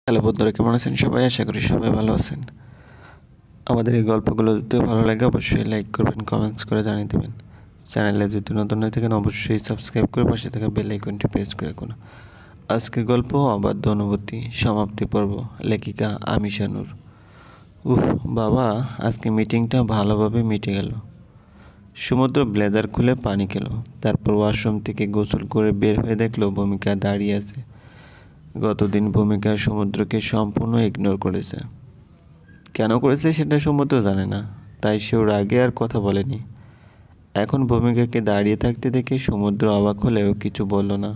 Hello বন্ধুরা, কেমন আছেন সবাই? আশা করি সবাই ভালো আছেন। আমাদের এই গল্পগুলো যদি ভালো লাগে অবশ্যই লাইক করবেন, কমেন্টস করে জানিয়ে দেবেন। চ্যানেলে যদি নতুন হয়ে থাকেন অবশ্যই সাবস্ক্রাইব করে পাশে থাকা বেল আইকনটি প্রেস করে রাখুন। আজকের গল্প অবাধ্য অনুভূতি সমাপ্তি পর্ব, লেখিকা আমিশা নূর। বাবা, আজকে মিটিংটা ভালোভাবে মিটে গেল। সমুদ্র ব্লেজার খুলে পানি খেলো, তারপর ওয়াশরুম থেকে গোসল করে বের হয়ে দেখলো ভূমিকা দাঁড়িয়ে আছে। গতদিন ভূমিকা সমুদ্রকে সম্পূর্ণ ইগনোর করেছে। কেন করেছে সেটা সমুদ্র জানে না, তাই সেও রাগে আর কথা বলেনি। এখন ভূমিকাকে দাঁড়িয়ে থাকতে দেখে সমুদ্র অবাক হলেও কিছু বলল না।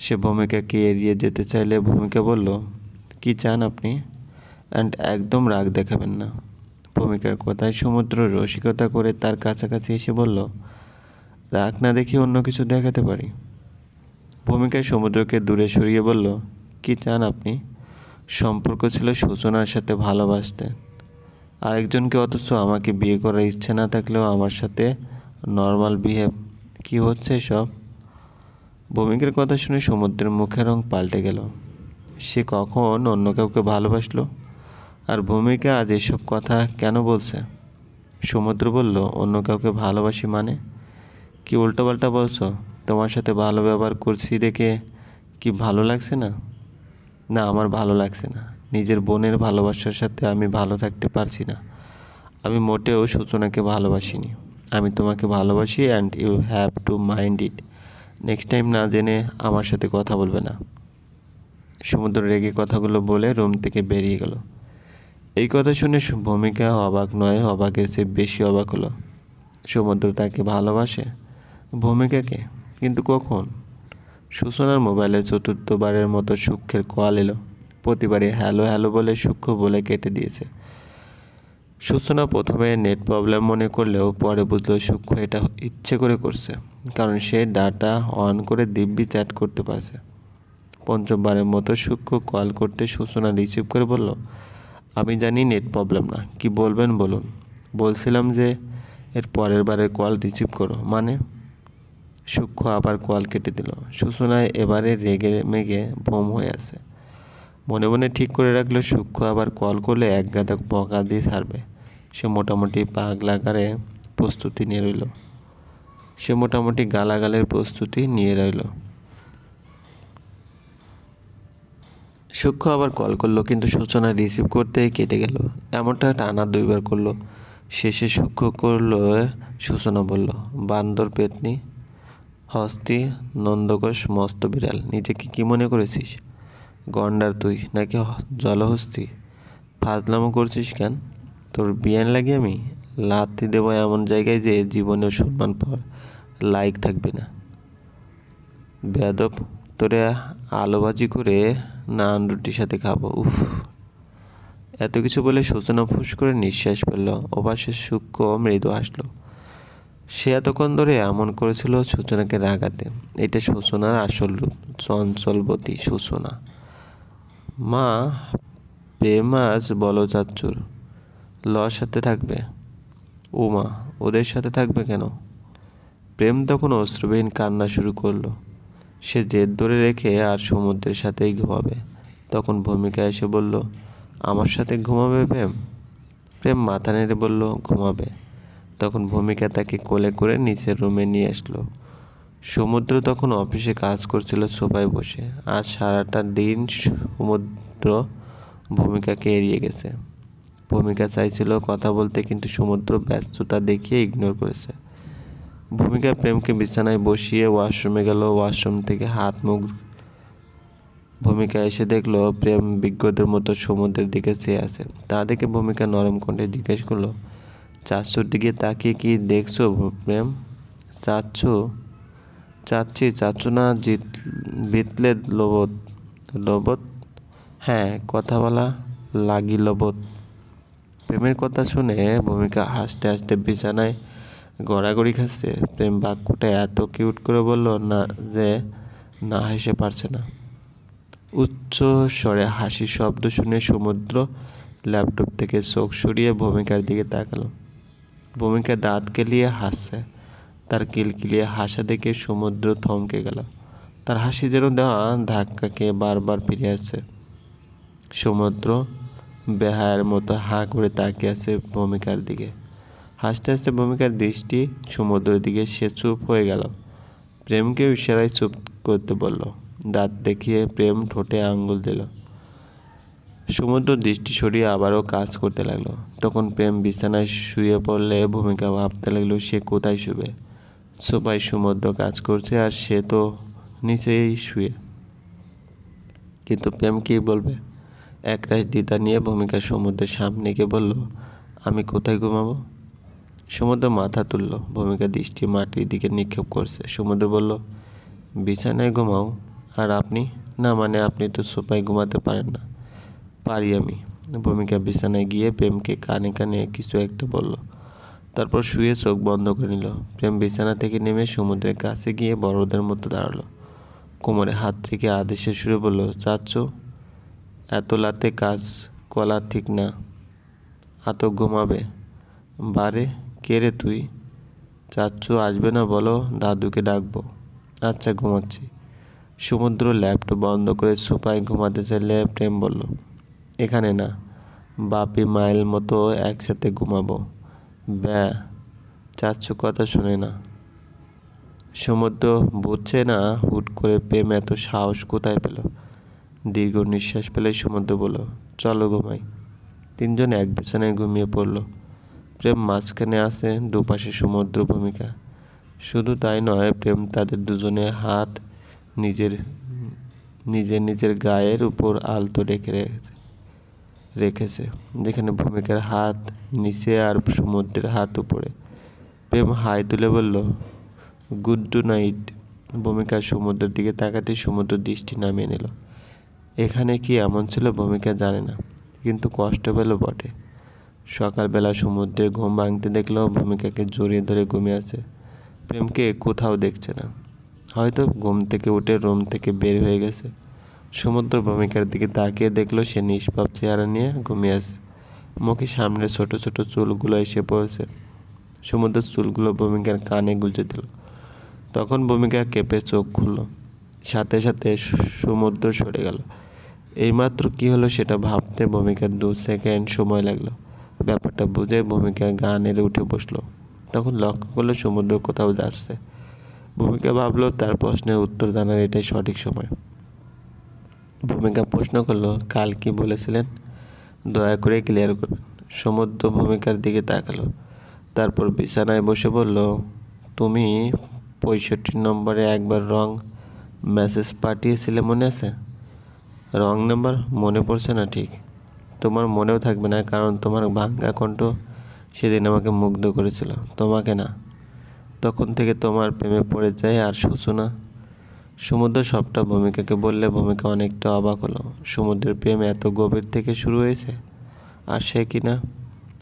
সে ভূমিকাকে এড়িয়ে যেতে চাইলে ভূমিকা বলল, কি চান আপনি? অ্যান্ড একদম রাগ দেখাবেন না। ভূমিকার কথায় সমুদ্র রসিকতা করে তার কাছাকাছি এসে বলল, রাগ না দেখে অন্য কিছু দেখাতে পারি। ভূমিকায় সমুদ্রকে দূরে সরিয়ে বলল, কি চান আপনি? সম্পর্ক ছিল সূচনার সাথে ভালোবাসতেন আরেকজনকে, অথচ আমাকে বিয়ে করার ইচ্ছে না থাকলেও আমার সাথে নর্মাল বিহেভ। কি হচ্ছে সব? ভূমিকার কথা শুনে সমুদ্রের মুখের রং পাল্টে গেল। সে কখন অন্য কাউকে ভালোবাসলো? আর ভূমিকা আজ এসব কথা কেন বলছে? সমুদ্র বলল, অন্য কাউকে ভালোবাসি মানে? কি উল্টোপাল্টা বলছো? তোমার সাথে ভালো ব্যবহার করছি দেখে কি ভালো লাগছে না? না, আমার ভালো লাগছে না। নিজের বোনের ভালোবাসার সাথে আমি ভালো থাকতে পারছি না। আমি মোটেও সূচনাকে ভালোবাসিনি। আমি তোমাকে ভালোবাসি and you have to mind it. Next time না জেনে আমার সাথে কথা বলবে না। সমুদ্র রেগে কথাগুলো বলে রুম থেকে বেরিয়ে গেল। এই কথা শুনে ভূমিকা অবাক নয়, অবাকের চেয়ে বেশি অবাক হলো। সমুদ্র তাকে ভালোবাসে, ভূমিকাকে, কিন্তু কখন? সূচনার মোবাইলে চতুর্থবারের মতো সূক্ষ্মের কল এলো। প্রতিবারই হ্যালো হ্যালো বলে সূক্ষ্ম বলে কেটে দিয়েছে। সূচনা প্রথমে নেট প্রবলেম মনে করলেও পরে বুঝলো সূক্ষ্ম এটা ইচ্ছে করে করছে, কারণ সে ডাটা অন করে দিব্যি চ্যাট করতে পারছে। পঞ্চমবারের মতো সূক্ষ্ম কল করতে সূচনা রিসিভ করে বলল, আমি জানি নেট প্রবলেম না, কি বলবেন বলুন। বলছিলাম যে এর পরের বারের কল রিসিভ করো মানে। সূক্ষ্ম আবার কল কেটে দিল। সূচনায় এবারে রেগে মেগে বোম হয়ে আছে। মনে মনে ঠিক করে রাখলো সূক্ষ্ম আবার কল করলে এক গাদা বকা দিয়ে ছাড়বে। সে মোটামুটি গালাগালের প্রস্তুতি নিয়ে রইল। সূক্ষ্ম আবার কল করলো, কিন্তু সূচনা রিসিভ করতেই কেটে গেল। এমনটা টানা 2বার করলো। শেষে সূক্ষ্ম করলো। সূচনা বলল, বান্দর পেতনি, হস্তি, নন্দকোষ, মস্ত বিড়াল, নিজেকে কি মনে করেছিস? গন্ডার তুই নাকি জলহস্তি? ফাজলামো করছিস কেন? তোর বিয়ান লাগে আমি লাথি দেবো এমন জায়গায় যে জীবনেও সম্মান পাওয়ার লাইক থাকবে না। বেয়াদব, তোরে আলু ভাজি করে নান রুটির সাথে খাবো। উফ! এত কিছু বলে সূচনা ফুস করে নিঃশ্বাস ফেলল। ওপাশে সূক্ষ্ম মৃদু হাসল। সে এতক্ষণ ধরে এমন করেছিল সূচনাকে রাগাতে। এটা সূচনার আসল রূপ, চঞ্চলবতী সূচনা। মা, প্রেম আজ বলো চাচ্চুর লর সাথে থাকবে? ও মা, ওদের সাথে থাকবে কেন? প্রেম তখন অশ্রুবিহীন কান্না শুরু করলো। সে জেদ ধরে রেখে আর সমুদ্রের সাথেই ঘুমাবে। তখন ভূমিকা এসে বলল, আমার সাথে ঘুমাবে প্রেম? প্রেম মাথা নেড়ে বলল, ঘুমাবে। তখন ভূমিকা তাকে কোলে করে নিচের রুমে নিয়ে আসলো। সমুদ্র তখন অফিসে কাজ করছিল সোফায় বসে। আজ সারাটা দিন সমুদ্র ভূমিকাকে এড়িয়ে গেছে। ভূমিকা চাইছিল কথা বলতে, কিন্তু সমুদ্র ব্যস্ততা দেখিয়ে ইগনোর করেছে। ভূমিকা প্রেমকে বিছানায় বসিয়ে ওয়াশরুমে গেল। ওয়াশরুম থেকে হাত মুখ ভূমিকা এসে দেখলো প্রেম বিজ্ঞদের মতো সমুদ্রের দিকে চেয়ে আছে। তা দেখে ভূমিকা নরম কণ্ঠে জিজ্ঞেস করলো, চাচ্ছুর দিকে তাকিয়ে কি দেখছো প্রেম? চাচ্ছু? চাচ্ছু না বিতলে লবত? লবত? হ্যাঁ, কথা বলা লাগি লবত। প্রেমের কথা শুনে ভূমিকা হাসতে হাসতে বিছানায় গড়াগড়ি খাচ্ছে। প্রেম বাক্যটা এত কিউট করে বলল না যে না হেসে পারছে না। উচ্চ স্বরে হাসির শব্দ শুনে সমুদ্র ল্যাপটপ থেকে চোখ সরিয়ে ভূমিকার দিকে তাকালো। ভূমিকা দাঁত কেলিয়ে হাসছে। তার কিলকিলিয়ে হাসা দেখে সমুদ্র থমকে গেল। তার হাসি যেন দেওয়া ধাক্কা খেয়ে বারবার ফিরে আসছে। সমুদ্র বেহায়ার মতো হাঁ করে তাকিয়ে আছে ভূমিকার দিকে। হাসতে হাসতে ভূমিকার দৃষ্টি সমুদ্রের দিকে, সে চুপ হয়ে গেল। প্রেমকেও ইশারায় চুপ করতে বলল। দাঁত দেখিয়ে প্রেম ঠোঁটে আঙ্গুল দিল। সমুদ্র দৃষ্টি সরিয়ে আবারও কাজ করতে লাগলো। তখন প্রেম বিছানায় শুয়ে পড়লে ভূমিকা ভাবতে লাগলো সে কোথায় শুবে। সোফায় সমুদ্র কাজ করছে আর সে তো নিচেই শুয়ে। কিন্তু প্রেম কী বলবে? একরাশ দ্বিধা নিয়ে ভূমিকা সমুদ্রের সামনে গিয়ে বলল, আমি কোথায় ঘুমাবো? সমুদ্র মাথা তুলল। ভূমিকা দৃষ্টি মাটির দিকে নিক্ষেপ করছে। সমুদ্র বলল, বিছানায় ঘুমাও। আর আপনি? না মানে আপনি তো সোফায় ঘুমাতে পারেন না। পারি আমি। ভূমিকা বিছানায় গিয়ে প্রেমকে কানে কানে কিছু একটা বলল, তারপর শুয়ে চোখ বন্ধ করে নিল। প্রেম বিছানা থেকে নেমে সমুদ্রের কাছে গিয়ে বড়দের মতো দাঁড়ালো। কোমরে হাত থেকে আদেশের সুরে বলল, চাচ্চু, এত রাতে কাজ কলা ঠিক না, এত ঘুমাবে। বারে, কে রে তুই? চাচ্চু আসবে না বলো, দাদুকে ডাকবো। আচ্ছা, ঘুমাচ্ছি। সমুদ্র ল্যাপটপ বন্ধ করে সোফায় ঘুমাতে চাইলে প্রেম বলল, এখানে না, বাপি মাইল মতো একসাথে ঘুমাবো। ব্যা, চাচ্চু কথা শোনে না। সমুদ্র বুঝছে না হুট করে প্রেম এত সাহস কোথায় পেল। দীর্ঘ নিঃশ্বাস পেলে সমুদ্র বলল, চলো ঘুমাই। তিনজন এক বিছানায় ঘুমিয়ে পড়ল। প্রেম মাঝখানে আছে, দুপাশে সমুদ্র ভূমিকা। শুধু তাই নয়, প্রেম তাদের দুজনের হাত নিজের নিজের গায়ের উপর আলতো রেখেছে, যেখানে ভূমিকার হাত নিচে আর সমুদ্রের হাত উপরে। প্রেম হাই তুলে বলল, গুড টু নাইট। ভূমিকা সমুদ্রের দিকে তাকাতে সমুদ্র দৃষ্টি নামিয়ে নিল। এখানে কি এমন ছিল ভূমিকা জানে না, কিন্তু কষ্ট পেল বটে। সকালবেলা সমুদ্রে ঘুম ভাঙতে দেখলো ভূমিকাকে জড়িয়ে ধরে ঘুমিয়ে আছে। প্রেমকে কোথাও দেখছে না, হয়তো ঘুম থেকে উঠে রুম থেকে বের হয়ে গেছে। সমুদ্র ভূমিকার দিকে তাকিয়ে দেখলো সে নিষ্পাপ চেহারা নিয়ে ঘুমিয়ে আছে। মুখে সামনে ছোট ছোট চুলগুলো এসে পড়েছে। সমুদ্রের চুলগুলো ভূমিকার কানে গুঁজে দিল। তখন ভূমিকা কেঁপে চোখ খুলল। সাথে সাথে সমুদ্র সরে গেল। এইমাত্র কি হলো সেটা ভাবতে ভূমিকার 2 সেকেন্ড সময় লাগলো। ব্যাপারটা বুঝে ভূমিকা গা নেড়ে উঠে বসলো। তখন লক্ষ্য করলো সমুদ্র কোথাও যাচ্ছে। ভূমিকা ভাবলো তার প্রশ্নের উত্তর জানার এটাই সঠিক সময়। ভূমিকা প্রশ্ন করলো, কাল কি বলেছিলেন? দয়া করে ক্লিয়ার করবেন। সমুদ্র ভূমিকার দিকে তাকালো, তারপর বিছানায় বসে বলল, তুমি 65 নম্বরে একবার রং মেসেজ পাঠিয়েছিলে, মনে আছে? রং নাম্বার মনে পড়ছে না ঠিক। তোমার মনেও থাকবে না, কারণ তোমার ভাঙ্গা কণ্ঠ সেদিন আমাকে মুগ্ধ করেছিল, তোমাকে না। তখন থেকে তোমার প্রেমে পড়ে যায়। আর সূচনা? সমুদ্র সবটা ভূমিকাকে বললে ভূমিকা অনেকটা অবাক হলো। সমুদ্রের প্রেম এত গভীর থেকে শুরু হয়েছে, আর সে কিনা?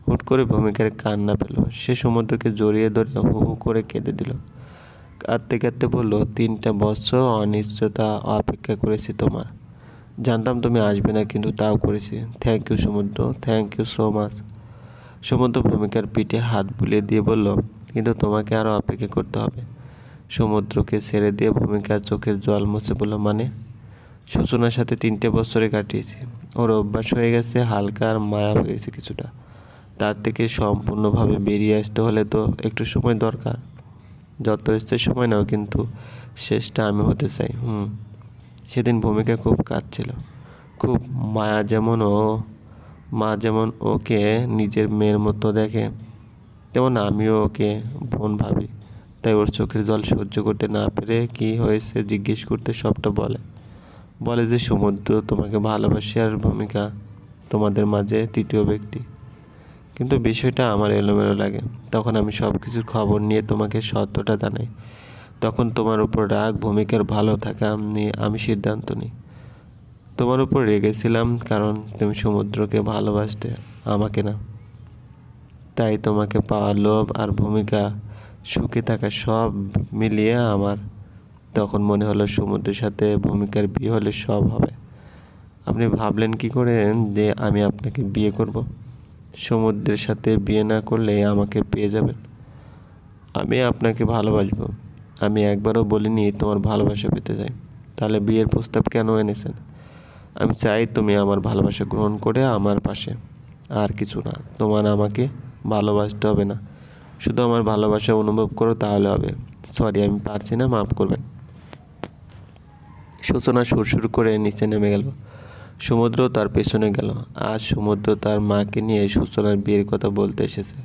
হুট করে ভূমিকার কান্না পেল। সে সমুদ্রকে জড়িয়ে ধরে হু হু করে কেঁদে দিল। কাঁদতে কাঁদতে বলল, 3টা বছর অনিশ্চয়তা অপেক্ষা করেছি তোমার। জানতাম তুমি আসবে না, কিন্তু তাও করেছি। থ্যাংক ইউ সমুদ্র, থ্যাংক ইউ সো মাচ। সমুদ্র ভূমিকার পিঠে হাত বুলিয়ে দিয়ে বলল, কিন্তু তোমাকে আরও অপেক্ষা করতে হবে। সমুদ্রকে ছেড়ে দিয়ে ভূমিকার চোখের জল মুছে বলল, মানে? সূচনার সাথে 3টে বছরে কাটিয়েছি। ওর অভ্যাস হয়ে গেছে, হালকা আর মায়া হয়েছে কিছুটা। তার থেকে সম্পূর্ণভাবে বেরিয়ে আসতে হলে তো একটু সময় দরকার। যত ইচ্ছে সময় নাও, কিন্তু শেষটা আমি হতে চাই। সেদিন ভূমিকা খুব কাঁদছিল, খুব। মা যেমন ওকে নিজের মেয়ের মতো দেখে, তেমন আমিও ওকে বোন ভাবি। তাই ওর চোখের জল সহ্য করতে না পেরে কি হয়েছে জিজ্ঞেস করতে সবটা বলে যে সমুদ্র তোমাকে ভালোবাসে আর ভূমিকা তোমাদের মাঝে তৃতীয় ব্যক্তি। কিন্তু বিষয়টা আমার এলোমেলো লাগে। তখন আমি সব কিছুর খবর নিয়ে তোমাকে সত্যটা জানাই। তখন তোমার উপর রাগ, ভূমিকার ভালো থাকা নিয়ে আমি সিদ্ধান্ত নিই। তোমার উপর রেগেছিলাম কারণ তুমি সমুদ্রকে ভালোবাসতে, আমাকে না। তাই তোমাকে পাওয়ার লোভ আর ভূমিকা সুখে থাকা সব মিলিয়ে আমার তখন মনে হলো সমুদ্রের সাথে ভূমিকার বিয়ে হলে সব হবে। আপনি ভাবলেন কি করে যে আমি আপনাকে বিয়ে করব? সমুদ্রের সাথে বিয়ে না করলে আমাকে পেয়ে যাবেন। আমি আপনাকে ভালোবাসবো। আমি একবারও বলিনি তোমার ভালোবাসা পেতে চাই। তাহলে বিয়ের প্রস্তাব কেন এনেছেন? আমি চাই তুমি আমার ভালোবাসা গ্রহণ করে আমার পাশে, আর কিছু না। তোমার আমাকে ভালোবাসতে হবে না, শুধু আমার ভালোবাসা অনুভব করো তাহলে হবে। সরি, আমি পারছি না, মাফ করবেন। সূচনা সুরসুর করে নিচে নেমে গেল। সমুদ্র তার পেছনে গেল। আজ সমুদ্র তার মাকে নিয়ে সূচনার বিয়ের কথা বলতে এসেছে,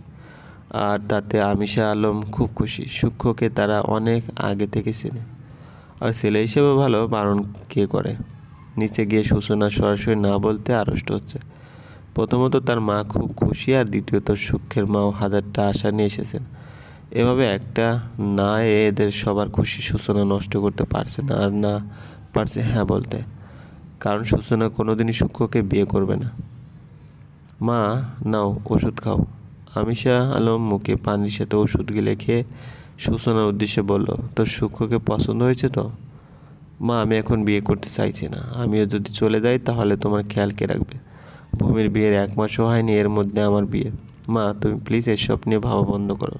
আর তাতে আমিষা আলম খুব খুশি। সূক্ষ্মকে তারা অনেক আগে থেকে চেনে, আর ছেলে হিসেবে ভালো, বারণ কে করে। নিচে গিয়ে সূচনা সরাসরি না বলতে আড়ষ্ট হচ্ছে। প্রথমত তার মা খুব খুশি, আর দ্বিতীয়ত সূক্ষ্মের মাও হাজারটা আশা নিয়ে এসেছেন। এভাবে একটা না এদের সবার খুশি সূচনা নষ্ট করতে পারছে না, আর না পারছে হ্যাঁ বলতে, কারণ সূচনা কোনোদিনই সূক্ষ্মকে বিয়ে করবে না। মা, নাও ওষুধ খাও। আমিষা আলম মুখে পানির সাথে ওষুধ গিলে খেয়ে সূচনার উদ্দেশ্যে বলল, তোর সূক্ষ্মকে পছন্দ হয়েছে তো? মা, আমি এখন বিয়ে করতে চাইছি না। আমিও যদি চলে যাই তাহলে তোমার খেয়াল কে রাখবে? ভূমির বিয়ের 1 মাসও হয়নি, এর মধ্যে আমার বিয়ে। মা, তুমি প্লিজ এসব নিয়ে ভাবা বন্ধ করো।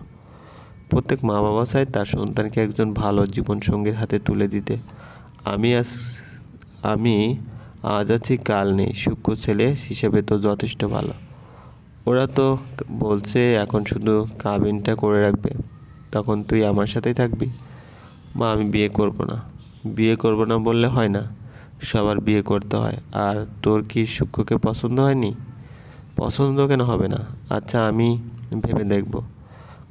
প্রত্যেক মা বাবা চায় তার সন্তানকে একজন ভালো জীবনসঙ্গীর হাতে তুলে দিতে। আমি আজ আছি কাল নেই, সূক্ষ্ম ছেলে হিসেবে তো যথেষ্ট ভালো। ওরা তো বলছে এখন শুধু কাবিনটা করে রাখবে, তখন তুই আমার সাথেই থাকবি। মা, আমি বিয়ে করব না। বিয়ে করব না বললে হয় না, সবার বিয়ে করতে হয়। আর তোর কি সূক্ষ্মকে পছন্দ হয়নি? পছন্দ কেন হবে না? আচ্ছা, আমি ভেবে দেখব।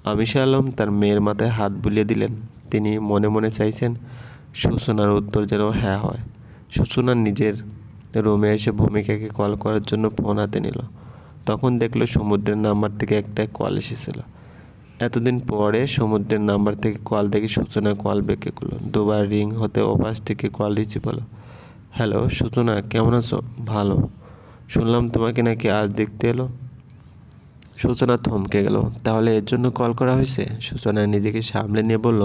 আমিষা আলম তার মেয়ের মাথায় হাত বুলিয়ে দিলেন। তিনি মনে মনে চাইছেন সূচনার উত্তর যেন হ্যাঁ হয়। সূচনা নিজের রুমে এসে ভূমিকাকে কল করার জন্য ফোন হাতে নিল। তখন দেখলো সমুদ্রের নাম্বার থেকে একটা কল এসেছিল। এতদিন পরে সমুদ্রের নাম্বার থেকে কল দেখে সূচনা কল ব্যাক করলো। দুবার রিং হতে ওপাশ থেকে কল রিসিভ হলো। হ্যালো সূচনা, কেমন আছো? ভালো। শুনলাম তোমাকে নাকি আজ দেখতে এলো। সূচনা থমকে গেল। তাহলে এর জন্য কল করা হয়েছে? সূচনা নিজেকে সামলে নিয়ে বলল,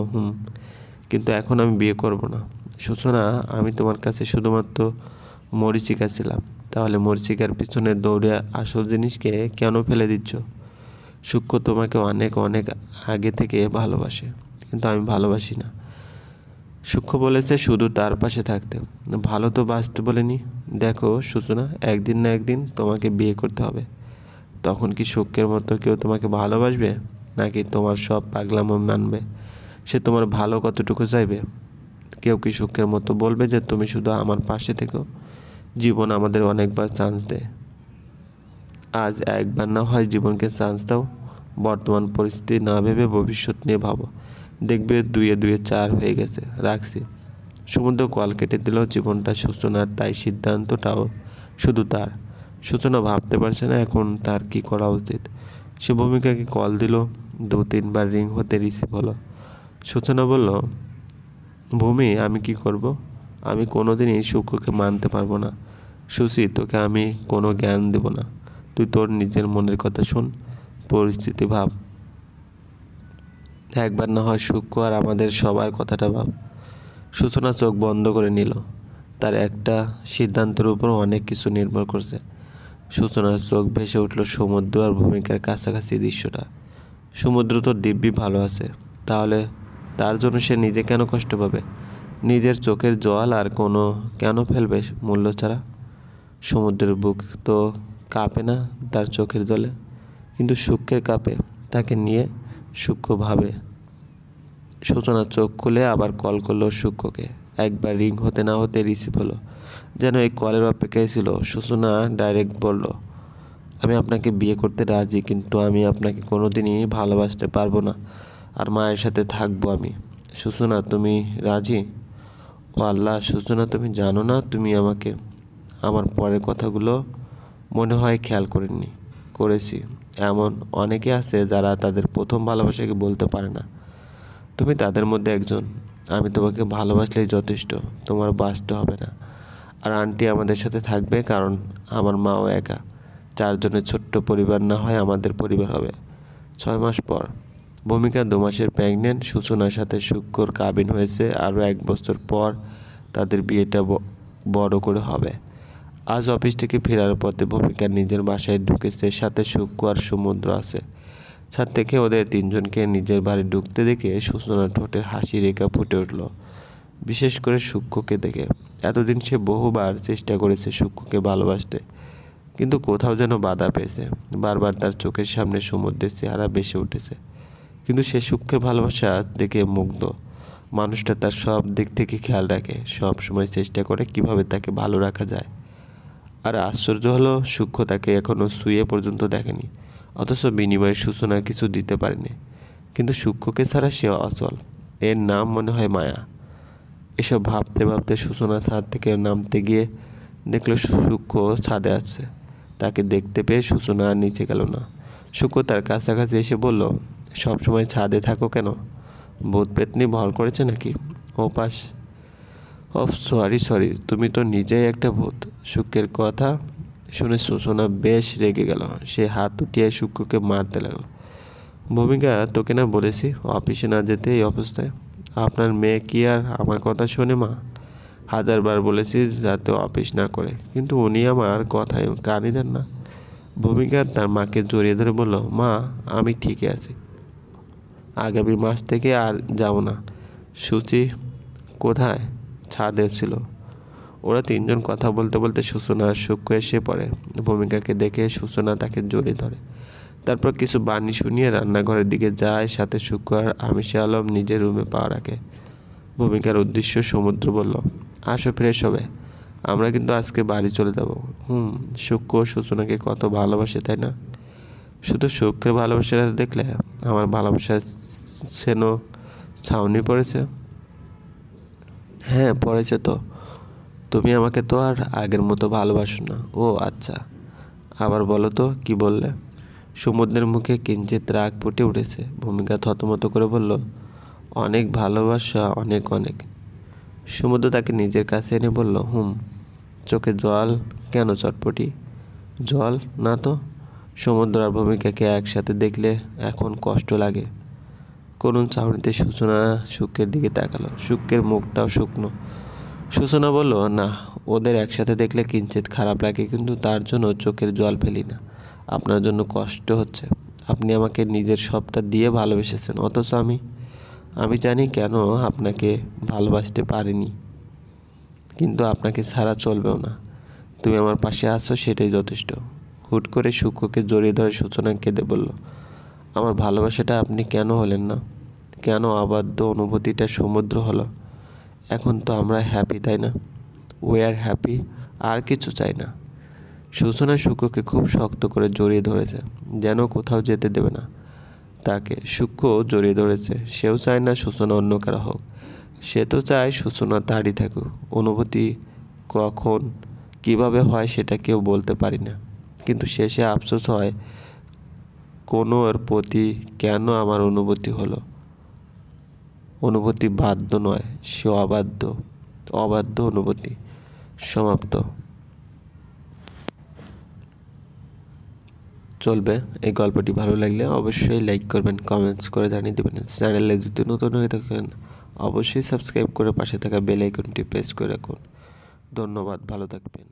কিন্তু এখন আমি বিয়ে করব না। সূচনা, আমি তোমার কাছে শুধুমাত্র মরীচিকা ছিলাম। তাহলে মরীচিকার পিছনে দৌড়ে আসল জিনিসকে কেন ফেলে দিচ্ছ? সূক্ষ্ম তোমাকে অনেক অনেক আগে থেকে ভালোবাসে, কিন্তু আমি ভালোবাসি না। সূক্ষ্ম বলেছে শুধু তার পাশে থাকতে, ভালো তো বাসতে বলেনি। দেখো সূচনা, একদিন না একদিন তোমাকে বিয়ে করতে হবে। তখন কি সূক্ষ্মের মতো কেউ তোমাকে ভালোবাসবে, নাকি তোমার সব পাগলামো মানবে? সে তোমার ভালো কতটুকু চাইবে? কেউ কি সূক্ষ্মের মতো বলবে যে তুমি শুধু আমার পাশে থেকো? জীবন আমাদের অনেকবার চান্স দেয়, আজ একবার না হয় জীবনকে চান্স দাও। বর্তমান পরিস্থিতি না ভেবে ভবিষ্যৎ নিয়ে ভাবো, দেখবে 2 এ 2 4 হয়ে গেছে। রাখছি। সমুদ্র কল কেটে দিল। জীবনটা সূচনার, তাই সিদ্ধান্তটাও শুধু তার। সূচনা ভাবতে পারছে না এখন তার কি করা উচিত। সে ভূমিকাকে কল দিল। 2-3 বার রিং হতে রিসিভ হলো। সূচনা বলল, ভূমি, আমি কি করব? আমি কোনোদিনই সূক্ষ্মকে মানতে পারবো না। সুচি, তোকে আমি কোনো জ্ঞান দেব না। তুই তোর নিজের মনের কথা শোন, পরিস্থিতি ভাব। একবার না হয় সূক্ষ্ম আর আমাদের সবার কথাটা ভাব। সূচনা চোখ বন্ধ করে নিল। তার একটা সিদ্ধান্তের উপর অনেক কিছু নির্ভর করছে। সূচনার চোখ ভেসে উঠল সমুদ্র আর ভূমিকার কাছাকাছি দৃশ্যটা। সমুদ্র তো দিব্যি ভালো আছে, তাহলে তার জন্য সে নিজে কেন কষ্ট পাবে? নিজের চোখের জল আর কোনো কেন ফেলবে মূল্য ছাড়া? সমুদ্রের বুক তো কাঁপে না তার চোখের জলে, কিন্তু সূক্ষ্মের কাঁপে। তাকে নিয়ে সূক্ষ্ম ভাবে। সূচনা চোখ খুলে আবার কল করলো সূক্ষ্মকে। একবার রিং হতে না হতে রিসিভ হলো। যেন এই কলের অপেক্ষায় ছিল। সূচনা ডাইরেক্ট বলল, আমি আপনাকে বিয়ে করতে রাজি, কিন্তু আমি আপনাকে কোনোদিনই ভালোবাসতে পারবো না, আর মায়ের সাথে থাকবো আমি। সূচনা, তুমি রাজি? ও আল্লাহ, সূচনা, তুমি জানো না তুমি আমাকে? আমার পরের কথাগুলো মনে হয় খেয়াল করেছি। এমন অনেকে আছে যারা তাদের প্রথম ভালোবাসাকে বলতে পারে না। তুমি তাদের মধ্যে একজন। আমি তোমাকে ভালোবাসলেই যথেষ্ট, তোমার বাঁচতে হবে না। আর আন্টি আমাদের সাথে থাকবে, কারণ আমার মাও একা। 4 জনের ছোট্ট পরিবার না হয় আমাদের পরিবার হবে। 6 মাস পর ভূমিকা 2 মাসের প্রেগনেন্ট। সূচনার সাথে সূক্ষ্মর কাবিন হয়েছে। আরও 1 বছর পর তাদের বিয়েটা বড় করে হবে। আজ অফিস থেকে ফেরার পথে ভূমিকা নিজের বাসায় ঢুকেছে। সাথে সূক্ষ্ম আর সমুদ্র আছে। ছাদ থেকে ওদের 3 জনকে নিজের বাড়ি ঢুকতে দেখে সূচনার ঠোঁটের হাসি রেখা ফুটে উঠল, বিশেষ করে সূক্ষ্মকে দেখে। এতদিন সে বহুবার চেষ্টা করেছে সূক্ষ্মকে ভালোবাসতে, কিন্তু কোথাও যেন বাধা পেয়েছে। বারবার তার চোখের সামনে সমুদ্রের চেহারা ভেসে উঠেছে, কিন্তু সে সূক্ষ্মের ভালোবাসা দেখে মুগ্ধ। মানুষটা তার সব দিক থেকে খেয়াল রাখে, সব সময় চেষ্টা করে কিভাবে তাকে ভালো রাখা যায়। আর আশ্চর্য হলো, সূক্ষ্ম তাকে এখনও শুয়ে পর্যন্ত দেখেনি, অথচ বিনিময়ে সূচনা কিছু দিতে পারেনি। কিন্তু সূক্ষ্মকে ছাড়া সে অচল। এর নাম মনে হয় মায়া। এসব ভাবতে ভাবতে সূচনা ছাদ থেকে নামতে গিয়ে দেখলো সূক্ষ্ম ছাদে আছে। তাকে দেখতে পেয়ে সূচনা আর নিচে গেল না। সূক্ষ্ম তার কাছাকাছি এসে বলল, সবসময় ছাদে থাকো কেন? ভূত পেতনি ভর করেছে নাকি? ওপাশ সরি, তুমি তো নিজেই একটা ভূত। সূক্ষ্মের কথা শুনে সূচনা বেশ রেগে গেল। সে হাত উঠিয়ে সূক্ষ্মকে মারতে লাগলো। ভূমিকা, তোকে না বলেছি অফিসে না যেতে এই অবস্থায়? আপনার মেয়ে কি আর আমার কথা শোনে মা? হাজারবার বলেছি যাতে অফিস না করে, কিন্তু উনি আমার কথায় কানই দেন না। ভূমিকা তার মাকে জড়িয়ে ধরে বলল, মা আমি ঠিকই আছি, আগামী মাস থেকে আর যাব না। সুচি কোথায়? ছাদে ছিল। ওরা তিনজন কথা বলতে বলতে সূচনা আর সূক্ষ্ম এসে পড়ে। ভূমিকাকে দেখে সূচনা তাকে জড়িয়ে ধরে, তারপর কিছু বাণী শুনিয়ে রান্নাঘরের দিকে যায়। সাথে সূক্ষ্ম আর আমিষা আলম নিজের রুমে পা রাখে। ভূমিকার উদ্দেশ্য সমুদ্র বলল, আসো ফ্রেশ হবে, আমরা কিন্তু আজকে বাড়ি চলে যাব। সূক্ষ্ম সূচনাকে কত ভালোবাসে, তাই না? শুধু সূক্ষ্মের ভালোবাসাটা দেখলে আমার ভালোবাসার সেনো ছাউনি পড়েছে। হ্যাঁ পড়েছে তো। তুমি আমাকে তো আর আগের মতো ভালোবাসো না। ও আচ্ছা, আবার বলো তো কি বললে? সমুদ্রের মুখে কিঞ্চিত রাগ ফুটে উঠেছে। ভূমিকা থতমত করে বলল, অনেক ভালোবাসা, অনেক অনেক। সমুদ্র তাকে নিজের কাছে এনে বলল, চোখে জল কেন চটপটি? জল না তো। সমুদ্র আর ভূমিকাকে একসাথে দেখলে এখন কষ্ট লাগে। করুণ চাউনিতে সূচনা সূক্ষ্মের দিকে তাকালো। সূক্ষ্মের মুখটাও শুকনো। সূচনা বলল, না, ওদের একসাথে দেখলে কিঞ্চিত খারাপ লাগে, কিন্তু তার জন্য চোখের জল ফেলি না। আপনার জন্য কষ্ট হচ্ছে। আপনি আমাকে নিজের সবটা দিয়ে ভালোবেসেছেন, অথচ আমি জানি কেন আপনাকে ভালোবাসতে পারিনি, কিন্তু আপনাকে ছাড়া চলবেও না। তুমি আমার পাশে আছো, সেটাই যথেষ্ট। হুট করে সূক্ষ্মকে জড়িয়ে ধরে সূচনা কেঁদে বলল, আমার ভালোবাসাটা আপনি কেন হলেন না? কেন অবাধ্য অনুভূতিটা সমুদ্র হলো? এখন তো আমরা হ্যাপি, তাই না? উই আর হ্যাপি, আর কিছু চাই না। সূচনা সূক্ষ্মকে খুব শক্ত করে জড়িয়ে ধরেছে, যেন কোথাও যেতে দেবে না তাকে। সূক্ষ্ম জড়িয়ে ধরেছে, সেও চায় না সূচনা অন্য কারো হোক। সে তো চায় সূচনা তারই থাকুক। অনুভূতি কখন কিভাবে হয় সেটা কেউ বলতে পারি না, কিন্তু শেষে আফসোস হয় কোনো ওর প্রতি কেন আমার অনুভূতি হলো। অনুভূতি বাধ্য নয়, সে অবাধ্য অনুভূতি। সমাপ্ত। চলবে। এই গল্পটি ভালো লাগলে অবশ্যই লাইক করবেন, কমেন্টস করে জানিয়ে দেবেন। চ্যানেলে যদি নতুন হয়ে থাকেন অবশ্যই সাবস্ক্রাইব করে পাশে থাকা বেল আইকনটি প্রেস করে রাখুন। ধন্যবাদ, ভালো থাকবেন।